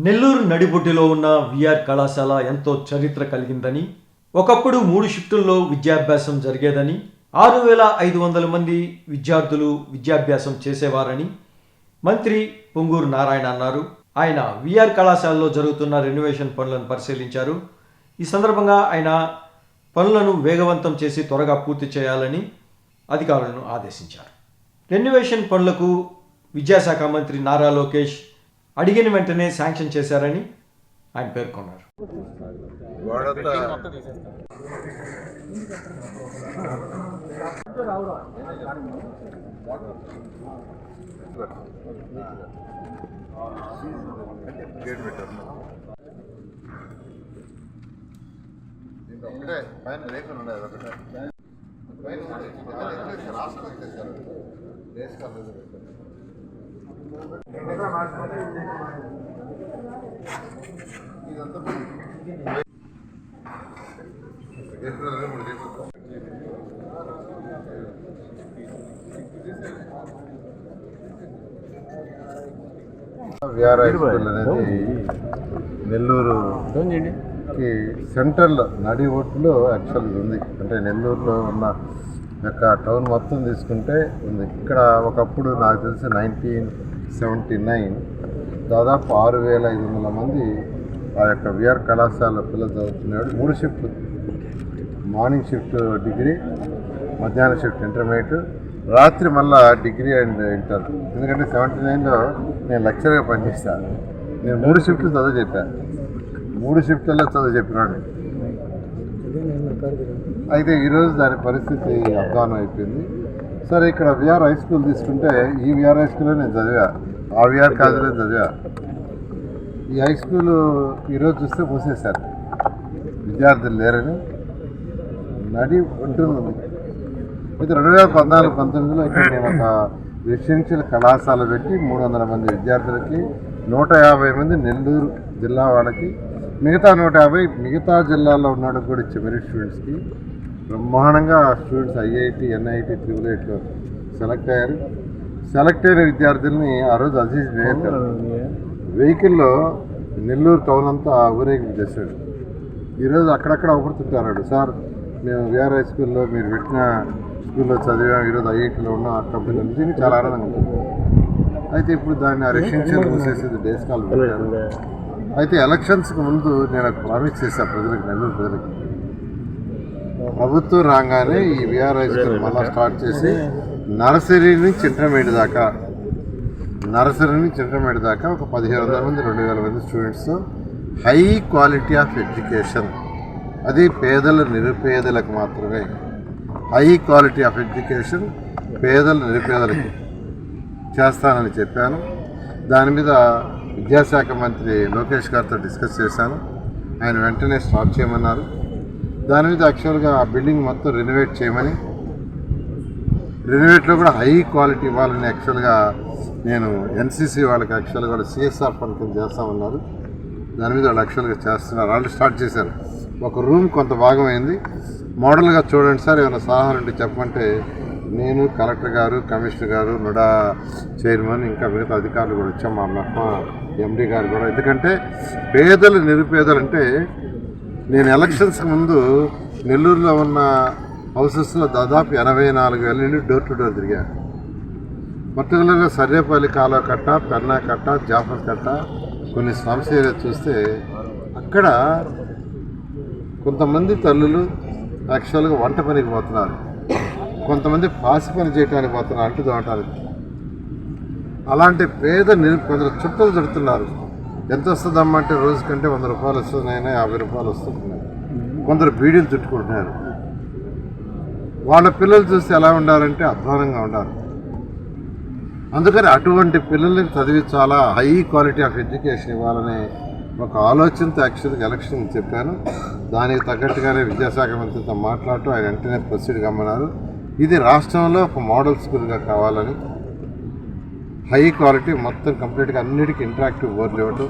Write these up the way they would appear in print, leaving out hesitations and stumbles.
నెల్లూరు నడిబొడ్డులో ఉన్న విఆర్ కళాశాల ఎంతో చరిత్ర కలిగిందని, ఒకప్పుడు 3 షిఫ్టుల్లో విద్యాభ్యాసం జరిగేదని, 6500 మంది విద్యార్థులు విద్యాభ్యాసం చేసేవారని మంత్రి పొంగూరు నారాయణ అన్నారు. ఆయన విఆర్ కళాశాలలో జరుగుతున్న రెనోవేషన్ పనులను పరిశీలించారు. ఈ సందర్భంగా ఆయన పనులను వేగవంతం చేసి త్వరగా పూర్తి చేయాలని అధికారులను ఆదేశించారు. రెనోవేషన్ పనులకు విద్యాశాఖ మంత్రి నారా లోకేష్ అడిగిన వెంటనే శాంక్షన్ చేశారని ఆయన పేర్కొన్నారు. విఆర్ హై స్కూల్ అనేది నెల్లూరుకి సెంట్రల్ నడి ఒట్టులో యాక్చువల్గా ఉంది. అంటే నెల్లూరులో ఉన్న యొక్క టౌన్ మొత్తం తీసుకుంటే ఉంది. ఇక్కడ ఒకప్పుడు నాకు తెలిసి 1979 దాదాపు 6500 మంది ఆ యొక్క విఆర్ కళాశాల పిల్లలు చదువుతున్నాడు. 3 షిఫ్ట్లు, మార్నింగ్ షిఫ్ట్ డిగ్రీ, మధ్యాహ్నం షిఫ్ట్ ఇంటర్మీడియట్, రాత్రి మళ్ళా డిగ్రీ అండ్ ఇంటర్. ఎందుకంటే 79లో నేను లెక్చర్గా పనిచేస్తాను. నేను 3 షిఫ్ట్లు చదువు చెప్పాను. 3 షిఫ్ట్లలో చదువు చెప్పినాడు. అయితే ఈరోజు దాని పరిస్థితి అధ్వానం అయిపోయింది. సరే, ఇక్కడ విఆర్ హై స్కూల్ తీసుకుంటే ఈ విఆర్ హై స్కూల్లో నేను చదివా, ఆ విఆర్ కాలేజీలో చదివా. ఈ హై స్కూల్ ఈరోజు చూస్తే మూసేశారు, విద్యార్థులు లేరని నడి ఉంటుంది. అయితే 2014-19లో ఇక్కడ నేను ఒక రెసిడెన్షియల్ కళాశాల పెట్టి 300 మంది విద్యార్థులకి, 150 మంది నెల్లూరు జిల్లా వాళ్ళకి, మిగతా 150 మిగతా జిల్లాల్లో ఉన్నాడు కూడా ఇచ్చే మెరిట్ స్టూడెంట్స్కి బ్రహ్మాండంగా స్టూడెంట్స్ ఐఐటి, ఎన్ఐటి, ట్రిపుల్8లో సెలెక్ట్ అయ్యారు. సెలెక్ట్ అయిన విద్యార్థుల్ని ఆ రోజు అజీజ్ వెహికల్లో నెల్లూరు టౌన్ అంతా ఊరేగింపు చేశాడు. ఈరోజు అక్కడక్కడ అవపడుతుంటారు, సార్ మేము విఆర్ హై స్కూల్లో మీరు పెట్టిన స్కూల్లో చదివాం, ఈరోజు ఐఐటీలో ఉన్న కంపెనీల నుంచి చాలా ఆనందంగా ఉంటుంది. అయితే ఇప్పుడు దాన్ని రెసిడెన్షియల్ మూసేసేది డేస్ కాల్ పెట్టారు. అయితే ఎలక్షన్స్కి ముందు నేను ప్రామిస్ చేశాను ప్రజలకు, నెల్లూరు ప్రజలకి, ప్రభుత్వం రాగానే ఈ విఆర్ హై స్కూల్ మళ్ళీ స్టార్ట్ చేసి నర్సరీ నుంచి ఇంటర్మీడియట్ దాకా ఒక 1500 మంది 2000 మంది స్టూడెంట్స్తో హై క్వాలిటీ ఆఫ్ ఎడ్యుకేషన్, అది పేదల నిరుపేదలకు మాత్రమే. హై క్వాలిటీ ఆఫ్ ఎడ్యుకేషన్ పేదల నిరుపేదలకు చేస్తానని చెప్పాను. దాని మీద విద్యాశాఖ మంత్రి లోకేష్ గారితో డిస్కస్ చేశాను. ఆయన వెంటనే స్టార్ట్ చేయమన్నారు. దాని మీద యాక్చువల్గా ఆ బిల్డింగ్ మొత్తం రెనోవేట్ చేయమని, రెనోవేట్లో కూడా హై క్వాలిటీ ఇవ్వాలని యాక్చువల్గా నేను ఎన్సీసీ వాళ్ళకి యాక్చువల్గా కూడా సిఎస్ఆర్ ఫండ్ కింద చేస్తామన్నారు. దాని మీద వాళ్ళు యాక్చువల్గా చేస్తున్నారు, ఆల్రెడీ స్టార్ట్ చేశారు. ఒక రూమ్ కొంత భాగం అయింది. మోడల్గా చూడండి సార్, ఏమైనా సలహాలు ఉంటే చెప్పమంటే నేను, కలెక్టర్ గారు, కమిషనర్ గారు, నుడా చైర్మన్, ఇంకా మిగతా అధికారులు కూడా వచ్చాం, మా మెహ్మా ఎండీ గారు కూడా. ఎందుకంటే పేదలు నిరుపేదలు అంటే, నేను ఎలక్షన్స్కి ముందు నెల్లూరులో ఉన్న హౌసెస్లో దాదాపు 84,000 నుండి డోర్ టు డోర్ తిరిగాను. పర్టికులర్గా సర్రేపల్లి కాలువ కట్ట, పెన్నా కట్ట, జాఫర్ కట్ట, కొన్ని స్లమ్స్ ఏరియా చూస్తే అక్కడ కొంతమంది తల్లులు యాక్చువల్గా వంట పనికి పోతున్నారు, కొంతమంది పాసి పని చేయడానికి పోతున్నారు, అంటు దోవటానికి. అలాంటి పేద కొందరు చుట్టలు చుడుతున్నారు. ఎంత వస్తుందమ్మా అంటే రోజు కంటే 100 రూపాయలు వస్తున్నాయినా, 50 రూపాయలు వస్తున్నాయి. కొందరు బీడీలు చుట్టుకుంటున్నారు. వాళ్ళ పిల్లలు చూస్తే ఎలా ఉండాలంటే అధ్వానంగా ఉండాలి. అందుకని అటువంటి పిల్లలకి చదివించాలా, హై క్వాలిటీ ఆఫ్ ఎడ్యుకేషన్ ఇవ్వాలనే ఒక ఆలోచనతో యాక్చువల్గా ఎలక్షన్ చెప్పాను. దానికి తగ్గట్టుగానే విద్యాశాఖ మంత్రితో మాట్లాడుతూ ఆయన వెంటనే ప్రొసీడ్ కమ్మన్నారు. ఇది రాష్ట్రంలో ఒక మోడల్ స్కూల్గా కావాలని, హై క్వాలిటీ మొత్తం కంప్లీట్గా అన్నిటికీ ఇంటరాక్టివ్ బోర్డులు ఇవ్వటం,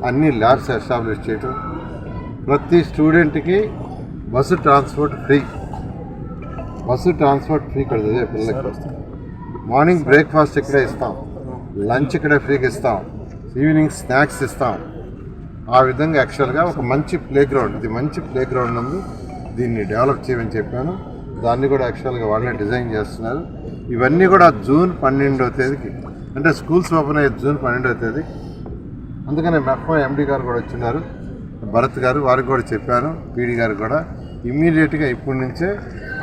అన్ని ల్యాబ్స్ ఎస్టాబ్లిష్ చేయటం, ప్రతి స్టూడెంట్కి బస్సు ట్రాన్స్పోర్ట్ ఫ్రీ ఇక్కడ చదివే పిల్లలకి. మార్నింగ్ బ్రేక్ఫాస్ట్ ఇక్కడే ఇస్తాం, లంచ్ ఇక్కడే ఫ్రీగా ఇస్తాం, ఈవినింగ్ స్నాక్స్ ఇస్తాం. ఆ విధంగా యాక్చువల్గా ఒక మంచి ప్లే గ్రౌండ్, ఇది మంచి ప్లే గ్రౌండ్ ఉంది, దీన్ని డెవలప్ చేయమని చెప్పాను. దాన్ని కూడా యాక్చువల్గా వాళ్ళే డిజైన్ చేస్తున్నారు. ఇవన్నీ కూడా జూన్ 12వ తేదీకి, అంటే స్కూల్స్ ఓపెన్ అయ్యే జూన్ 12వ తేదీ. అందుకనే మెఫ్మా ఎండి గారు కూడా వచ్చిన్నారు, భరత్ గారు, వారికి కూడా చెప్పాను, పీడి గారు కూడా. ఇమ్మీడియట్గా ఇప్పటి నుంచే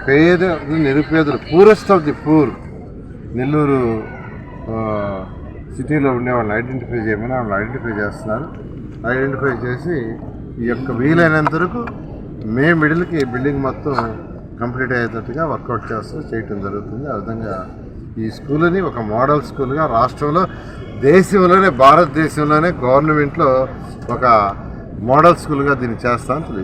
పేదలు, నిరుపేదలు, poorest of the poor, Nellore సిటీలో ఉండే వాళ్ళని ఐడెంటిఫై చేయమని వాళ్ళు ఐడెంటిఫై చేస్తున్నారు. ఐడెంటిఫై చేసి ఈ యొక్క వీలైనంత వరకు మే మిడిల్కి బిల్డింగ్ మొత్తం కంప్లీట్ అయ్యేటట్టుగా వర్కౌట్ చేయటం జరుగుతుంది. ఆ విధంగా ఈ స్కూల్ని ఒక మోడల్ స్కూల్గా రాష్ట్రంలో, దేశంలోనే, భారతదేశంలోనే గవర్నమెంట్లో ఒక మోడల్ స్కూల్గా దీన్ని చేస్తామని తెలియదు.